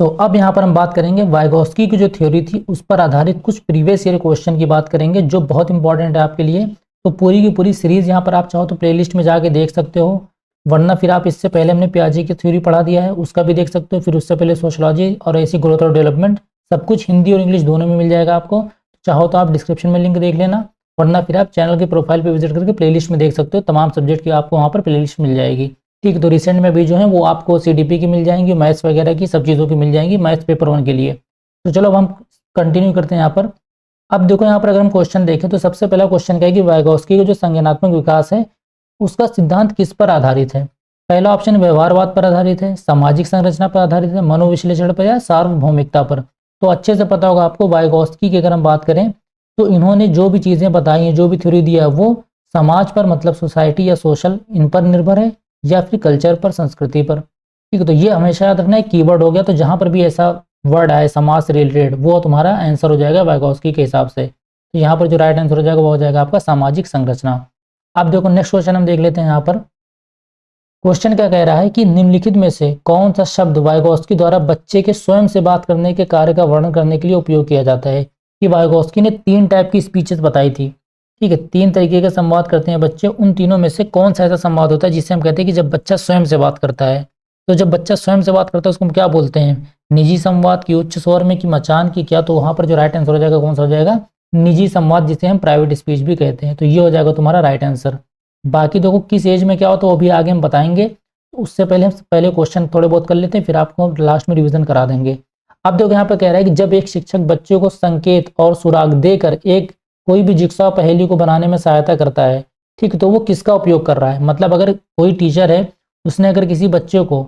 अब यहाँ पर हम बात करेंगे वाइगोस्की की जो थ्योरी थी उस पर आधारित कुछ प्रीवियस ईयर क्वेश्चन की बात करेंगे जो बहुत इंपॉर्टेंट है आपके लिए। तो पूरी की पूरी सीरीज यहाँ पर आप चाहो तो प्लेलिस्ट में जाके देख सकते हो, वरना फिर आप इससे पहले हमने पियाजे की थ्योरी पढ़ा दिया है उसका भी देख सकते हो, फिर उससे पहले सोशलॉजी और ऐसी ग्रोथ और डेवलपमेंट, सब कुछ हिंदी और इंग्लिश दोनों में मिल जाएगा आपको। चाहो तो आप डिस्क्रिप्शन में लिंक देख लेना, वरना फिर आप चैनल के प्रोफाइल पर विजिट करके प्लेलिस्ट में देख सकते हो, तमाम सब्जेक्ट की आपको वहाँ पर प्लेलिस्ट मिल जाएगी। ठीक, तो रिसेंट में भी जो है वो आपको सीडीपी की मिल जाएंगी, मैथ्स वगैरह की सब चीज़ों की मिल जाएंगी मैथ्स पेपर 1 के लिए। तो चलो अब हम कंटिन्यू करते हैं यहाँ पर। अब देखो यहाँ पर अगर हम क्वेश्चन देखें तो सबसे पहला क्वेश्चन क्या है कि वाइगोस्की का जो संज्ञानात्मक विकास है उसका सिद्धांत किस पर आधारित है। पहला ऑप्शन व्यवहारवाद पर आधारित है, सामाजिक संरचना पर आधारित है, मनोविश्लेषण पर या सार्वभौमिकता पर। तो अच्छे से पता होगा आपको वाइगोस्की की अगर हम बात करें तो इन्होंने जो भी चीज़ें बताई हैं, जो भी थ्योरी दिया है वो समाज पर मतलब सोसाइटी या सोशल इन पर निर्भर है या फिर कल्चर पर, संस्कृति पर। ठीक है, तो ये हमेशा याद रखना एक कीवर्ड हो गया, तो जहां पर भी ऐसा वर्ड आए समाज से रिलेटेड वो तुम्हारा आंसर हो जाएगा वाइगोस्की के हिसाब से। तो यहाँ पर जो राइट आंसर हो जाएगा वो हो जाएगा आपका सामाजिक संरचना। अब देखो नेक्स्ट क्वेश्चन हम देख लेते हैं। यहाँ पर क्वेश्चन क्या कह रहा है कि निम्नलिखित में से कौन सा शब्द वाइगोस्की द्वारा बच्चे के स्वयं से बात करने के कार्य का वर्णन करने के लिए उपयोग किया जाता है। कि वाइगोस्की ने 3 टाइप की स्पीचेस बताई थी। ठीक है, 3 तरीके का संवाद करते हैं बच्चे, उन तीनों में से कौन सा ऐसा संवाद होता है जिसे हम कहते हैं कि जब बच्चा स्वयं से बात करता है। तो जब बच्चा स्वयं से बात करता है उसको हम क्या बोलते हैं, निजी संवाद की, उच्च स्वर में, कि मचान की, क्या। तो वहां पर जो राइट आंसर हो जाएगा कौन सा हो जाएगा, निजी संवाद, जिसे हम प्राइवेट स्पीच भी कहते हैं। तो ये हो जाएगा तुम्हारा राइट आंसर। बाकी देखो किस एज में क्या हो तो वो भी आगे हम बताएंगे, उससे पहले हम पहले क्वेश्चन थोड़े बहुत कर लेते हैं, फिर आपको लास्ट में रिवीजन करा देंगे। अब देखो यहाँ पर कह रहा है कि जब एक शिक्षक बच्चों को संकेत और सुराग देकर एक कोई भी जिक्सा पहेली को बनाने में सहायता करता है, ठीक, तो वो किसका उपयोग कर रहा है। मतलब अगर कोई टीचर है उसने अगर किसी बच्चे को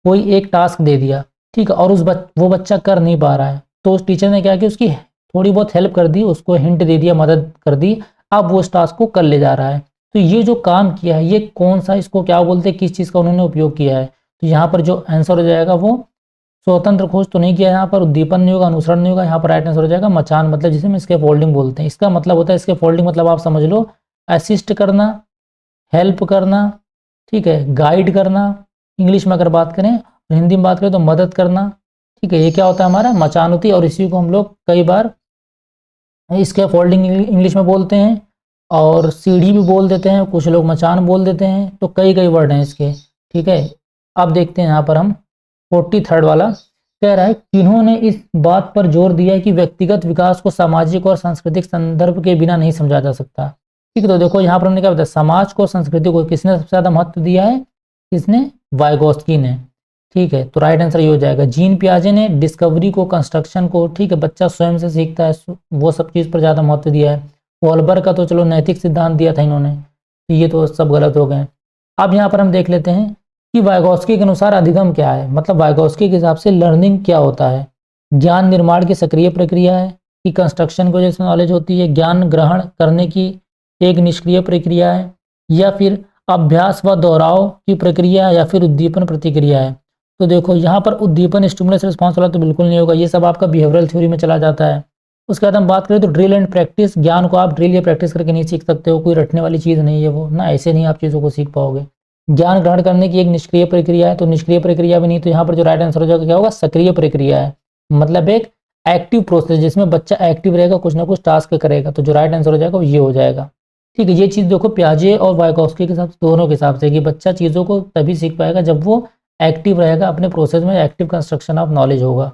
कोई एक टास्क दे दिया, ठीक है, और वो बच्चा कर नहीं पा रहा है, तो उस टीचर ने क्या किया, उसकी थोड़ी बहुत हेल्प कर दी, उसको हिंट दे दिया, मदद कर दी, अब वो उस टास्क को कर ले जा रहा है। तो ये जो काम किया है ये कौन सा, इसको क्या बोलते हैं, किस चीज़ का उन्होंने उपयोग किया है। तो यहाँ पर जो आंसर हो जाएगा वो स्वतंत्र खोज तो नहीं किया, यहाँ पर उद्दीपन नहीं होगा, अनुसरण नहीं होगा, यहाँ पर राइट आंसर हो जाएगा मचान, मतलब जिसे हम इसके फोल्डिंग बोलते हैं। इसका मतलब होता है, इसके फोल्डिंग मतलब आप समझ लो असिस्ट करना, हेल्प करना, ठीक है, गाइड करना इंग्लिश में अगर बात करें, हिंदी में बात करें तो मदद करना। ठीक है, ये क्या होता है हमारा मचान होती है, और इसी को हम लोग कई बार इसके फोल्डिंग इंग्लिश में बोलते हैं, और सीढ़ी भी बोल देते हैं, कुछ लोग मचान बोल देते हैं, तो कई कई वर्ड हैं इसके। ठीक है, अब देखते हैं यहाँ पर हम 43rd वाला कह रहा है किन्होंने इस बात पर जोर दिया है कि व्यक्तिगत विकास को सामाजिक और सांस्कृतिक संदर्भ के बिना नहीं समझा जा सकता। ठीक है, तो देखो यहाँ पर हमने क्या बताया, समाज को, संस्कृति को किसने सबसे ज्यादा महत्व दिया है, किसने, वाइगोस्की ने। ठीक है, तो राइट आंसर ये हो जाएगा। जीन पियाजे ने डिस्कवरी को, कंस्ट्रक्शन को, ठीक है, बच्चा स्वयं से सीखता है, वो सब चीज़ पर ज़्यादा महत्व दिया है। वॉल्बर का तो चलो नैतिक सिद्धांत दिया था इन्होंने, तो ये तो सब गलत हो गए। अब यहाँ पर हम देख लेते हैं कि वाइगोस्की के अनुसार अधिगम क्या है, मतलब वाइगोस्की के हिसाब से लर्निंग क्या होता है। ज्ञान निर्माण की सक्रिय प्रक्रिया है, कि कंस्ट्रक्शन की वजह से नॉलेज होती है, ज्ञान ग्रहण करने की एक निष्क्रिय प्रक्रिया है, या फिर अभ्यास व दोहराव की प्रक्रिया, या फिर उद्दीपन प्रतिक्रिया है। तो देखो यहाँ पर उद्दीपन स्टिमुलस रिस्पॉन्स वाला तो बिल्कुल नहीं होगा, ये सब आपका बिहेवियरल थ्योरी में चला जाता है। उसके बाद हम बात करें तो ड्रिल एंड प्रैक्टिस, ज्ञान को आप ड्रिल या प्रैक्टिस करके नहीं सीख सकते हो, कोई रटने वाली चीज़ नहीं है वो ना, ऐसे नहीं आप चीज़ों को सीख पाओगे। ज्ञान ग्रहण करने की एक निष्क्रिय प्रक्रिया है, तो निष्क्रिय प्रक्रिया भी नहीं, तो यहाँ पर जो राइट आंसर हो जाएगा क्या होगा, सक्रिय प्रक्रिया है, मतलब एक एक्टिव प्रोसेस जिसमें बच्चा एक्टिव रहेगा, कुछ ना कुछ टास्क करेगा। तो जो राइट आंसर हो जाएगा वो ये हो जाएगा। ठीक है, ये चीज़ देखो पियाजे और वाइगोस्की के हिसाब से, दोनों के हिसाब से, कि बच्चा चीज़ों को तभी सीख पाएगा जब वो एक्टिव रहेगा अपने प्रोसेस में, एक्टिव कंस्ट्रक्शन ऑफ नॉलेज होगा।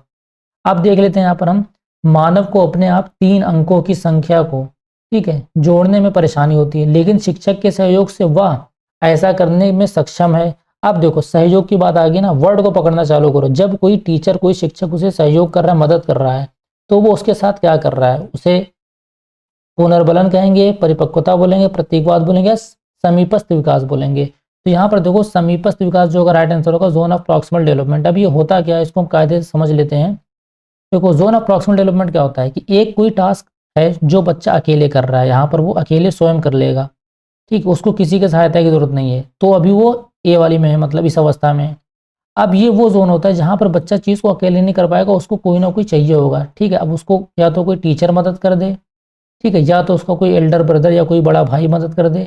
अब देख लेते हैं यहाँ पर हम, मानव को अपने आप 3 अंकों की संख्या को, ठीक है, जोड़ने में परेशानी होती है, लेकिन शिक्षक के सहयोग से वह ऐसा करने में सक्षम है। अब देखो सहयोग की बात आ गई ना, वर्ड को पकड़ना चालू करो। जब कोई टीचर, कोई शिक्षक उसे सहयोग कर रहा है, मदद कर रहा है, तो वो उसके साथ क्या कर रहा है, उसे पुनर्बलन कहेंगे, परिपक्वता बोलेंगे, प्रतीकवाद बोलेंगे, समीपस्थ विकास बोलेंगे। तो यहाँ पर देखो समीपस्थ विकास जो होगा राइट आंसर होगा, जोन ऑफ प्रॉक्सिमल डेवलपमेंट। अब ये होता क्या है इसको हम कायदे से समझ लेते हैं। देखो जोन ऑफ प्रॉक्सिमल डेवलपमेंट क्या होता है कि एक कोई टास्क है जो बच्चा अकेले कर रहा है, यहाँ पर वो अकेले स्वयं कर लेगा, ठीक, उसको किसी के सहायता की जरूरत नहीं है, तो अभी वो ए वाली में है, मतलब इस अवस्था में। अब ये वो जोन होता है जहाँ पर बच्चा चीज़ को अकेले नहीं कर पाएगा, उसको कोई ना कोई चाहिए होगा। ठीक है, अब उसको या तो कोई टीचर मदद कर दे, ठीक है, या तो उसका कोई एल्डर ब्रदर या कोई बड़ा भाई मदद कर दे।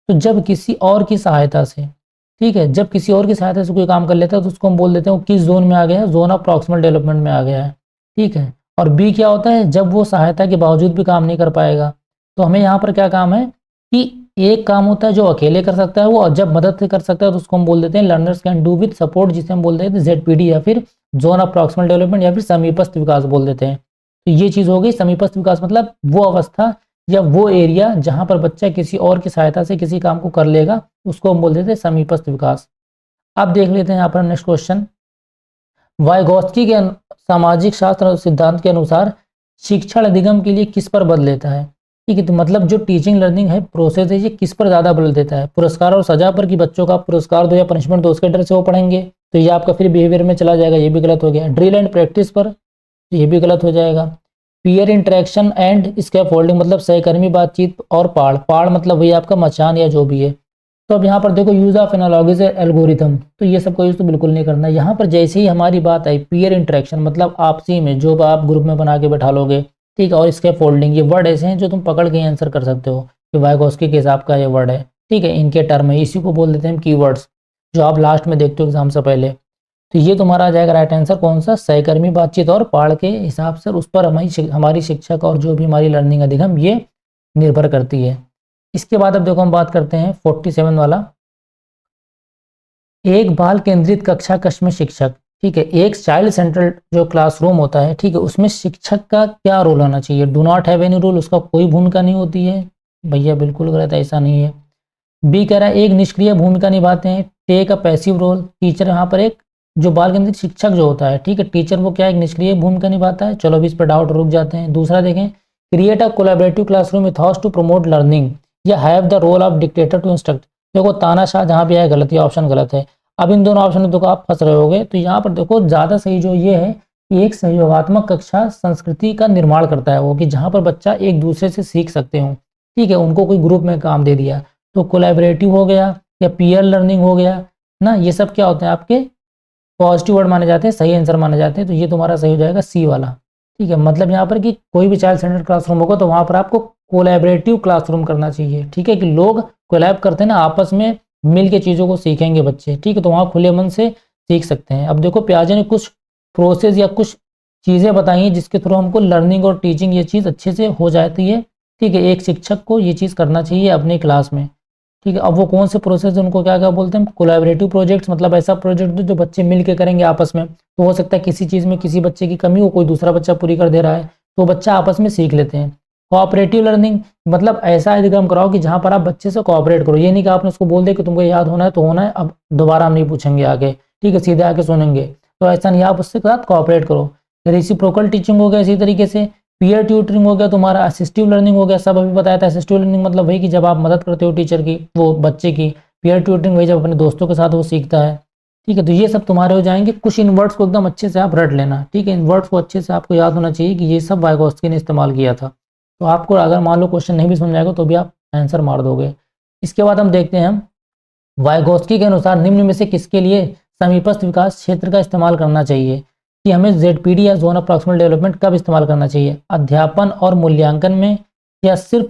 तो जब किसी और की सहायता से, ठीक है, जब किसी और की सहायता से कोई काम कर लेता है तो उसको हम बोल देते हैं वो किस जोन में आ गया है, जोन ऑफ प्रॉक्सिमल डेवलपमेंट में आ गया है। ठीक है, और बी क्या होता है, जब वो सहायता के बावजूद भी काम नहीं कर पाएगा। तो हमें यहाँ पर क्या काम है कि एक काम होता है जो अकेले कर सकता है वो, और जब मदद से कर सकता है तो उसको हम बोल देते हैं learners can do with support, जिसे हम बोल देते हैं ZPD या फिर जोन ऑफ प्रॉक्सिमल डेवलपमेंट या फिर समीपस्थ विकास बोल देते हैं। तो ये चीज़ हो गई समीपस्थ विकास, मतलब वो अवस्था या वो एरिया जहाँ पर बच्चा किसी और की सहायता से किसी काम को कर लेगा, उसको हम बोल देते हैं समीपस्थ विकास। अब देख लेते हैं यहाँ पर नेक्स्ट क्वेश्चन। वाइगोत्स्की के सामाजिक शास्त्र सिद्धांत के अनुसार शिक्षण अधिगम के लिए किस पर बल देता है। ठीक है, तो मतलब जो टीचिंग लर्निंग है प्रोसेस है ये किस पर ज़्यादा बल देता है, पुरस्कार और सजा पर, कि बच्चों का पुरस्कार दो या पनिशमेंट दो उसके डर से वो पढ़ेंगे, तो ये आपका फिर बिहेवियर में चला जाएगा, ये भी गलत हो गया। ड्रिल एंड प्रैक्टिस पर, तो ये भी गलत हो जाएगा। पीयर इंटरेक्शन एंड स्कैफोल्डिंग, मतलब सहकर्मी बातचीत और पाड़, पाड़ मतलब वही आपका मचान या जो भी है। तो अब यहाँ पर देखो यूज ऑफ एनालॉगीज एल्गोरिथम, तो ये सब का यूज तो बिल्कुल नहीं करना। यहाँ पर जैसे ही हमारी बात आई पीयर इंटरेक्शन, मतलब आपसी में जो आप ग्रुप में बना के बैठा लोगे, ठीक है, और इसके फोल्डिंग, ये वर्ड ऐसे हैं जो तुम पकड़ के आंसर कर सकते हो कि वाइगोत्स्की के हिसाब का ये वर्ड है। ठीक है, इनके टर्म है, इसी को बोल देते हैं हम कीवर्ड्स, जो आप लास्ट में देखते हो एग्जाम से पहले। तो ये तुम्हारा आ जाएगा राइट आंसर कौन सा, सहकर्मी बातचीत और पाड़ के हिसाब से उस पर हमारी शिक्षक और जो भी हमारी लर्निंग अधिगम ये निर्भर करती है। इसके बाद अब देखो हम बात करते हैं 47 वाला, एक बाल केंद्रित कक्षा कक्ष में शिक्षक। ठीक है, एक चाइल्ड सेंट्रल जो क्लासरूम होता है, ठीक है, उसमें शिक्षक का क्या रोल होना चाहिए। Do not have any role, उसका कोई भूमिका नहीं होती है। भैया बिल्कुल गलत, ऐसा नहीं है। बी कह रहा है एक निष्क्रिय भूमिका निभाते हैं, take a passive role. Teacher यहाँ पर एक जो बाल केंद्रित शिक्षक जो होता है, ठीक है, टीचर वो क्या एक निष्क्रिय भूमिका निभाता है। चलो अभी इस पर डाउट रुक जाते हैं। दूसरा देखें, create a collaborative classroom with to promote learning या have the role of dictator to instruct. देखो तानाशाह जहाँ भी आया गलत, ये ऑप्शन गलत है। अब इन दोनों ऑप्शन में देखो आप फंस रहे होगे, तो यहाँ पर देखो ज़्यादा सही जो ये है कि एक सहयोगात्मक कक्षा संस्कृति का निर्माण करता है वो, कि जहाँ पर बच्चा एक दूसरे से सीख सकते हो। ठीक है, उनको कोई ग्रुप में काम दे दिया तो कोलैबोरेटिव हो गया या पीयर लर्निंग हो गया ना, ये सब क्या होते हैं आपके पॉजिटिव वर्ड माने जाते हैं, सही आंसर माने जाते हैं। तो ये तुम्हारा सही हो जाएगा सी वाला। ठीक है, मतलब यहाँ पर कि कोई भी चाइल्ड सेंटर्ड क्लासरूम होगा तो वहाँ पर आपको कोलैबोरेटिव क्लासरूम करना चाहिए। ठीक है, कि लोग कोलैब करते हैं ना, आपस में मिल के चीज़ों को सीखेंगे बच्चे। ठीक है, तो वहाँ खुले मन से सीख सकते हैं। अब देखो प्याजे ने कुछ प्रोसेस या कुछ चीज़ें बताई हैं जिसके थ्रू हमको लर्निंग और टीचिंग ये चीज़ अच्छे से हो जाती है। ठीक है, एक शिक्षक को ये चीज़ करना चाहिए अपनी क्लास में। ठीक है, अब वो कौन से प्रोसेस है उनको क्या क्या बोलते हैं, कोलैबोरेटिव प्रोजेक्ट्स, मतलब ऐसा प्रोजेक्ट जो बच्चे मिल के करेंगे आपस में। तो हो सकता है किसी चीज़ में किसी बच्चे की कमी हो, कोई दूसरा बच्चा पूरी कर दे रहा है, तो बच्चा आपस में सीख लेते हैं। कोऑपरेटिव लर्निंग, मतलब ऐसा अधिगम कराओ कि जहाँ पर आप बच्चे से कोऑपरेट करो। ये नहीं कि आपने उसको बोल दिया कि तुमको याद होना है तो होना है, अब दोबारा हम नहीं पूछेंगे आगे। ठीक है, सीधे आके सुनेंगे, तो ऐसा नहीं, आप उसके साथ कोऑपरेट करो। रेसिप्रोकल टीचिंग हो गया इसी तरीके से। पीयर ट्यूटरिंग हो गया तुम्हारा, असिस्टिव लर्निंग हो गया, सब अभी बताया था। असिस्टिव लर्निंग मतलब वही कि जब आप मदद करते हो टीचर की, वो बच्चे की। पीयर ट्यूटरिंग वही जब अपने दोस्तों के साथ वो सीखता है। ठीक है, तो ये सब तुम्हारे हो जाएंगे। कुछ इन वर्ड्स को एकदम अच्छे से आप रट लेना। ठीक है, इन वर्ड्स को अच्छे से आपको याद होना चाहिए कि ये सब वाइगोत्स्की ने इस्तेमाल किया था। तो आपको अगर मान लो क्वेश्चन नहीं भी समझ आएगा तो भी आप आंसर मार दोगे। इसके बाद हम देखते हैं, वाइगोत्स्की के अनुसार निम्न में से किसके लिए समीपस्थ विकास क्षेत्र का इस्तेमाल करना चाहिए, कि हमें ZPD या जोन ऑफ प्रॉक्सिमल डेवलपमेंट कब इस्तेमाल करना चाहिए, अध्यापन और मूल्यांकन में, या सिर्फ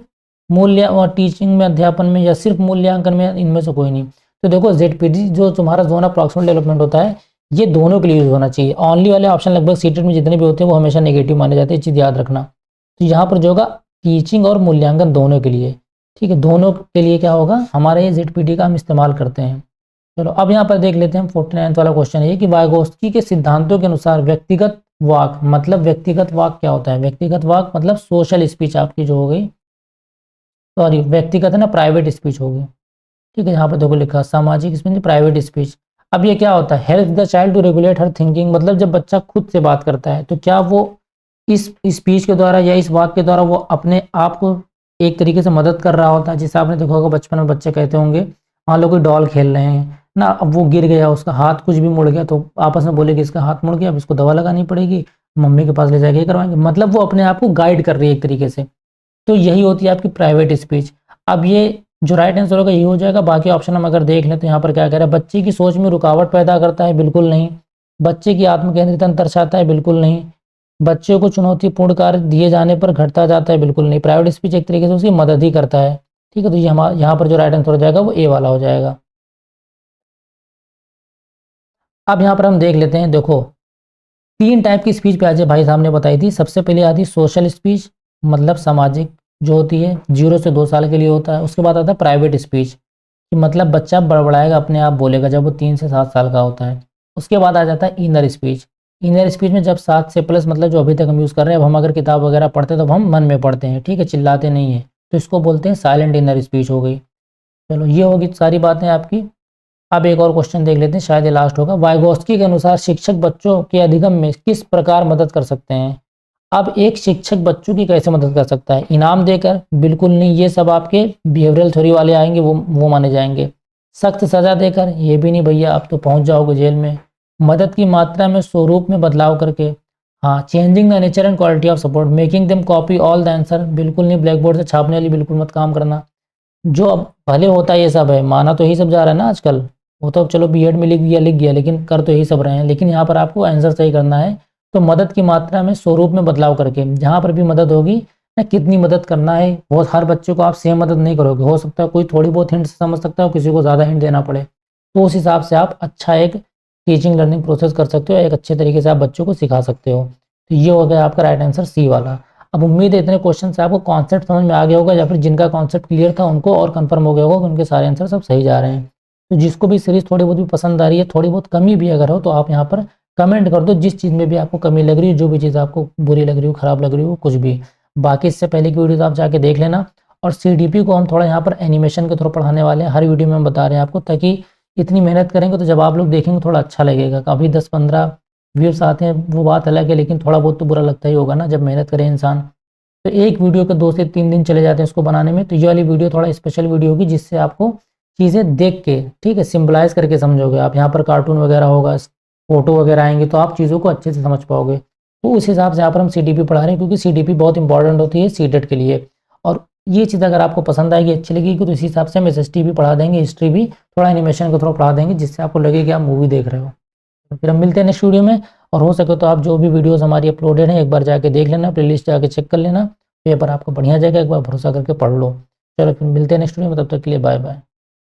मूल्य और टीचिंग में, अध्यापन में, या सिर्फ मूल्यांकन में, इनमें से कोई नहीं। तो देखो ZPD जो तुम्हारा जोन ऑफ प्रॉक्सिमल डेवलपमेंट होता है ये दोनों के लिए यूज होना चाहिए। ऑनली वाले ऑप्शन लगभग सीटेट में जितने भी होते हैं वो हमेशा नेगेटिव माने जाते हैं, चीज़ याद रखना। तो यहाँ पर जो होगा टीचिंग और मूल्यांकन दोनों के लिए। ठीक है, दोनों के लिए क्या होगा, हमारे ये ZPD का हम इस्तेमाल करते हैं। चलो अब यहाँ पर देख लेते हैं 49 वाला क्वेश्चन है कि वाइगोत्स्की के सिद्धांतों के अनुसार व्यक्तिगत वाक, मतलब व्यक्तिगत वाक क्या होता है। व्यक्तिगत वाक मतलब सोशल स्पीच आपकी जो हो गई, सॉरी व्यक्तिगत है ना, प्राइवेट स्पीच होगी। ठीक है, यहाँ पर देखो लिखा सामाजिक स्पीच, प्राइवेट स्पीच। अब ये क्या होता है, help the child to regulate her thinking, मतलब जब बच्चा खुद से बात करता है तो क्या वो इस स्पीच के द्वारा या इस वाक्य के द्वारा वो अपने आप को एक तरीके से मदद कर रहा होता है। जैसे आपने देखा होगा बचपन में बच्चे कहते होंगे, मान लो कोई डॉल खेल रहे हैं ना, अब वो गिर गया, उसका हाथ कुछ भी मुड़ गया, तो आपस में बोले कि इसका हाथ मुड़ गया, अब इसको दवा लगानी पड़ेगी, मम्मी के पास ले जाके ये करवाएंगे। मतलब वो अपने आप को गाइड कर रही है एक तरीके से। तो यही होती है आपकी प्राइवेट स्पीच। अब ये जो राइट आंसर होगा ये हो जाएगा। बाकी ऑप्शन हम अगर देख लें तो यहाँ पर क्या कह रहा है, बच्चे की सोच में रुकावट पैदा करता है, बिल्कुल नहीं। बच्चे की आत्मकेंद्रितन दर्शाता है, बिल्कुल नहीं। बच्चों को चुनौतीपूर्ण कार्य दिए जाने पर घटता जाता है, बिल्कुल नहीं। प्राइवेट स्पीच एक तरीके से उसकी मदद ही करता है। ठीक है, तो ये हमारा यहाँ पर जो राइट आंसर हो जाएगा वो ए वाला हो जाएगा। अब यहाँ पर हम देख लेते हैं, देखो 3 टाइप की स्पीच प्याजे भाई साहब ने बताई थी। सबसे पहले आती सोशल स्पीच, मतलब सामाजिक जो होती है, 0 से 2 साल के लिए होता है। उसके बाद आता है प्राइवेट स्पीच, कि मतलब बच्चा बड़बड़ाएगा, अपने आप बोलेगा, जब वो 3 से 7 साल का होता है। उसके बाद आ जाता है इनर स्पीच। इनर स्पीच में जब 7 से प्लस, मतलब जो अभी तक हम यूज़ कर रहे हैं, अब हम अगर किताब वगैरह पढ़ते हैं तो हम मन में पढ़ते हैं, ठीक है, चिल्लाते नहीं हैं, तो इसको बोलते हैं साइलेंट इनर स्पीच हो गई। चलो ये होगी सारी बातें आपकी। अब एक और क्वेश्चन देख लेते हैं, शायद ये लास्ट होगा। वाइगोस्की के अनुसार शिक्षक बच्चों के अधिगम में किस प्रकार मदद कर सकते हैं? अब एक शिक्षक बच्चों की कैसे मदद कर सकता है? इनाम देकर? बिल्कुल नहीं, ये सब आपके बिहेवियरल थ्योरी वाले आएंगे, वो माने जाएंगे। सख्त सजा देकर? ये भी नहीं भैया, आप तो पहुंच जाओगे जेल में। मदद की मात्रा में, स्वरूप में बदलाव करके? हाँ। Changing the nature and quality of support, making them copy all the answer? बिल्कुल नहीं, ब्लैक बोर्ड से छापने वाली बिल्कुल मत काम करना। जो अब भले होता ये सब है, माना तो यही सब जा रहा है ना आजकल। वो तो अब चलो बीएड में लिख गया, लेकिन कर तो यही सब रहे हैं। लेकिन यहाँ पर आपको आंसर सही करना है। तो मदद की मात्रा में, स्वरूप में बदलाव करके, जहाँ पर भी मदद होगी ना, कितनी मदद करना है, वो हर बच्चे को आप सेम मदद नहीं करोगे। हो सकता है कोई थोड़ी बहुत हिंट समझ सकता है, किसी को ज़्यादा हिंट देना पड़े, तो उस हिसाब से आप अच्छा एक टीचिंग लर्निंग प्रोसेस कर सकते हो, एक अच्छे तरीके से आप बच्चों को सिखा सकते हो। तो ये हो गया आपका राइट आंसर, सी वाला। अब उम्मीद है इतने क्वेश्चन से आपको कॉन्सेप्ट समझ में आ गया होगा, या फिर जिनका कॉन्सेप्ट क्लियर था उनको और कंफर्म हो गया होगा कि उनके सारे आंसर सब सही जा रहे हैं। तो जिसको भी सीरीज थोड़ी बहुत भी पसंद आ रही है, थोड़ी बहुत कमी भी अगर हो, तो आप यहाँ पर कमेंट कर दो, जिस चीज़ में भी आपको कमी लग रही है, जो भी चीज़ आपको बुरी लग रही हो, खराब लग रही हो, कुछ भी। बाकी इससे पहले की वीडियोस आप जाके देख लेना। और सीडीपी को हम थोड़ा यहाँ पर एनिमेशन के थ्रू पढ़ाने वाले हैं, हर वीडियो में हम बता रहे हैं आपको, ताकि इतनी मेहनत करेंगे तो जब आप लोग देखेंगे थोड़ा अच्छा लगेगा। काफ़ी 10-15 व्यूज़ आते हैं वो बात अलग है, लेकिन थोड़ा बहुत तो बुरा लगता ही होगा ना, जब मेहनत करे इंसान। तो एक वीडियो के 2 से 3 दिन चले जाते हैं इसको बनाने में। तो ये वाली वीडियो थोड़ा स्पेशल वीडियो होगी, जिससे आपको चीज़ें देख के, ठीक है, सिम्बलाइज़ करके समझोगे आप। यहाँ पर कार्टून वगैरह होगा, फोटो वगैरह आएंगे, तो आप चीज़ों को अच्छे से समझ पाओगे। तो उस हिसाब से यहाँ पर हम सीडीपी पढ़ा रहे हैं, क्योंकि सीडीपी बहुत इंपॉर्टेंट होती है सीटेट के लिए। और ये चीज़ अगर आपको पसंद आएगी, अच्छी लगेगी, तो इस हिसाब से हम एसएसटी भी पढ़ा देंगे, हिस्ट्री भी थोड़ा एनिमेशन को थोड़ा पढ़ा देंगे, जिससे आपको लगे कि आप मूवी देख रहे हो। तो फिर हम मिलते हैं नेक्स्ट वीडियो में। और हो सके तो आप जो भी वीडियोस हमारी अपलोडेड हैं, एक बार जाके देख लेना, प्लेलिस्ट जाके चेक कर लेना, पेपर आपको बढ़िया जाएगा, एक बार भरोसा करके पढ़ लो। चलो फिर मिलते हैं नेक्स्ट वीडियो में, तब तक के लिए बाय बाय।